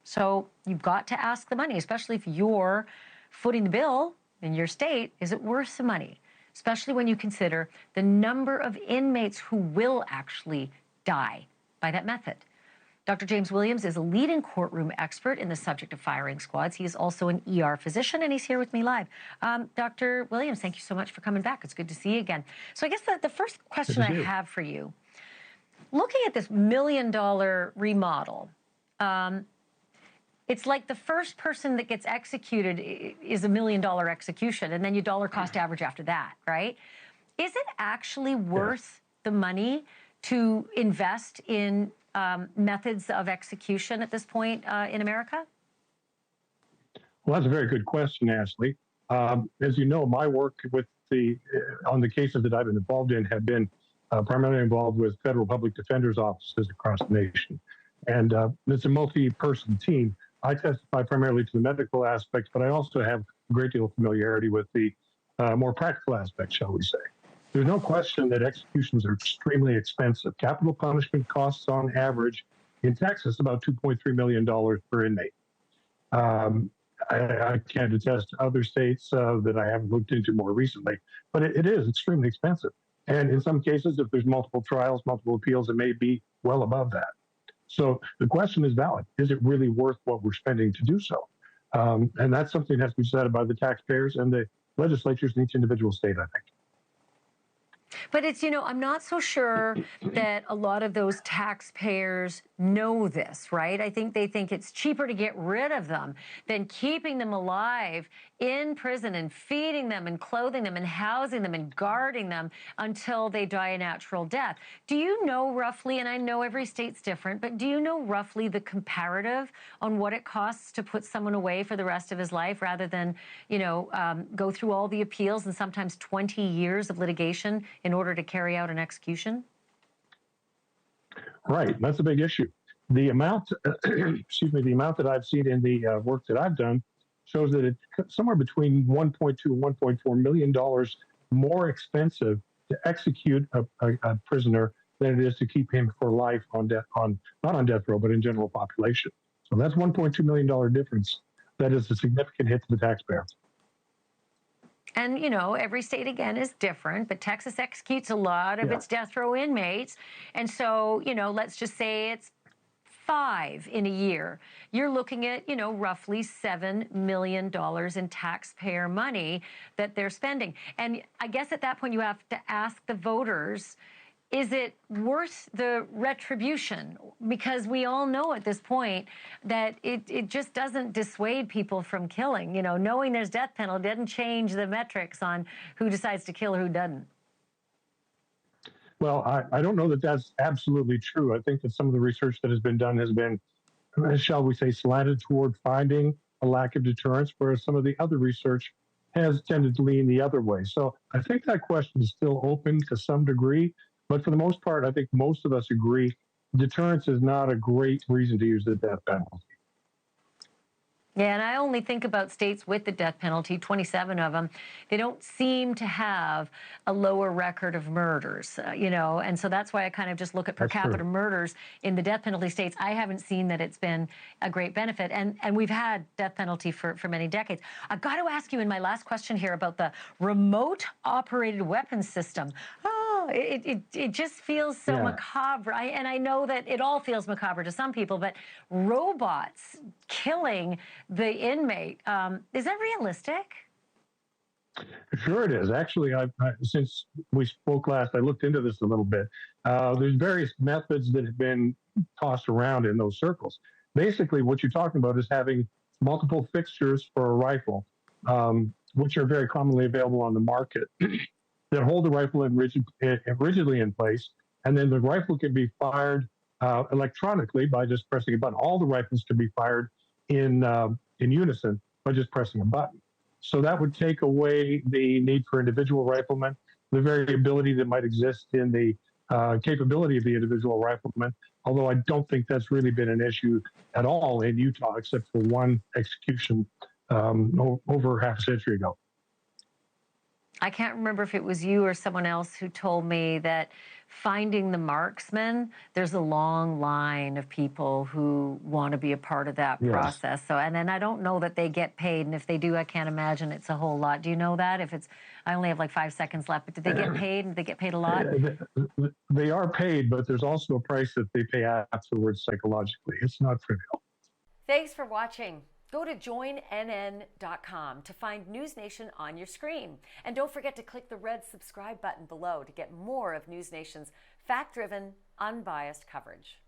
So you've got to ask the money, especially if you're footing the bill in your state. Is it worth the money? Especially when you consider the number of inmates who will actually die by that method. Dr. James Williams is a leading courtroom expert in the subject of firing squads. He is also an ER physician, and he's here with me live. Dr. Williams, thank you so much for coming back. It's good to see you again. So I guess the first question I have for you, looking at this $1 million remodel, it's like the first person that gets executed is $1 million execution, and then you dollar cost average after that, right? Is it actually worth the money to invest in methods of execution at this point in America? Well, that's a very good question, Ashleigh. As you know, my work with on the cases that I've been involved in have been primarily involved with federal public defenders' offices across the nation. And it's a multi-person team. I testify primarily to the medical aspects, but I also have a great deal of familiarity with the more practical aspects, shall we say. There's no question that executions are extremely expensive. Capital punishment costs on average in Texas about $2.3 million per inmate. I can't attest to other states that I haven't looked into more recently, but it is extremely expensive. And in some cases, if there's multiple trials, multiple appeals, it may be well above that. So the question is valid. Is it really worth what we're spending to do so? And that's something that has to be decided by the taxpayers and the legislatures in each individual state, I think. But it's, I'm not so sure that a lot of those taxpayers know this, right? I think they think it's cheaper to get rid of them than keeping them alive in prison and feeding them and clothing them and housing them and guarding them until they die a natural death. Do you know roughly, and I know every state's different, but do you know roughly the comparative on what it costs to put someone away for the rest of his life rather than, go through all the appeals and sometimes 20 years of litigation in order to carry out an execution? Right, that's a big issue. The amount, the amount that I've seen in the work that I've done shows that it's somewhere between $1.2 and $1.4 million more expensive to execute a prisoner than it is to keep him for life on death, not on death row, but in general population. So that's $1.2 million difference. That is a significant hit to the taxpayer. And, every state, again, is different, but Texas executes a lot of its death row inmates. And so, let's just say it's 5 in a year. You're looking at, roughly $7 million in taxpayer money that they're spending. And I guess at that point, you have to ask the voters, is it worth the retribution? Because we all know at this point that it just doesn't dissuade people from killing. Knowing there's death penalty doesn't change the metrics on who decides to kill or who doesn't. Well, I don't know that that's absolutely true. I think that some of the research that has been done has been, shall we say, slanted toward finding a lack of deterrence, whereas some of the other research has tended to lean the other way. So I think that question is still open to some degree. But for the most part, I think most of us agree deterrence is not a great reason to use the death penalty. Yeah, and I only think about states with the death penalty, 27 of them. They don't seem to have a lower record of murders, and so that's why I kind of just look at per capita murders in the death penalty states. I haven't seen that it's been a great benefit, and we've had death penalty for many decades. I've got to ask you in my last question here about the remote operated weapons system. It just feels so macabre. And I know that it all feels macabre to some people, but robots killing the inmate, is that realistic? Sure it is. Actually, since we spoke last, I looked into this a little bit. There's various methods that have been tossed around in those circles. Basically, what you're talking about is having multiple fixtures for a rifle, which are very commonly available on the market, that hold the rifle rigidly in place, and then the rifle can be fired electronically by just pressing a button. All the rifles can be fired in unison by just pressing a button. So that would take away the need for individual riflemen, the variability that might exist in the capability of the individual rifleman, although I don't think that's really been an issue at all in Utah, except for one execution over half a century ago. I can't remember if it was you or someone else who told me that finding the marksman, there's a long line of people who want to be a part of that process. So, and then I don't know that they get paid. And if they do, I can't imagine it's a whole lot. Do you know that? If it's, I only have like 5 seconds left, but did they get paid? And they get paid a lot? They are paid, but there's also a price that they pay afterwards psychologically. It's not trivial. Thanks for watching. Go to joinnn.com to find NewsNation on your screen. And don't forget to click the red subscribe button below to get more of NewsNation's fact-driven, unbiased coverage.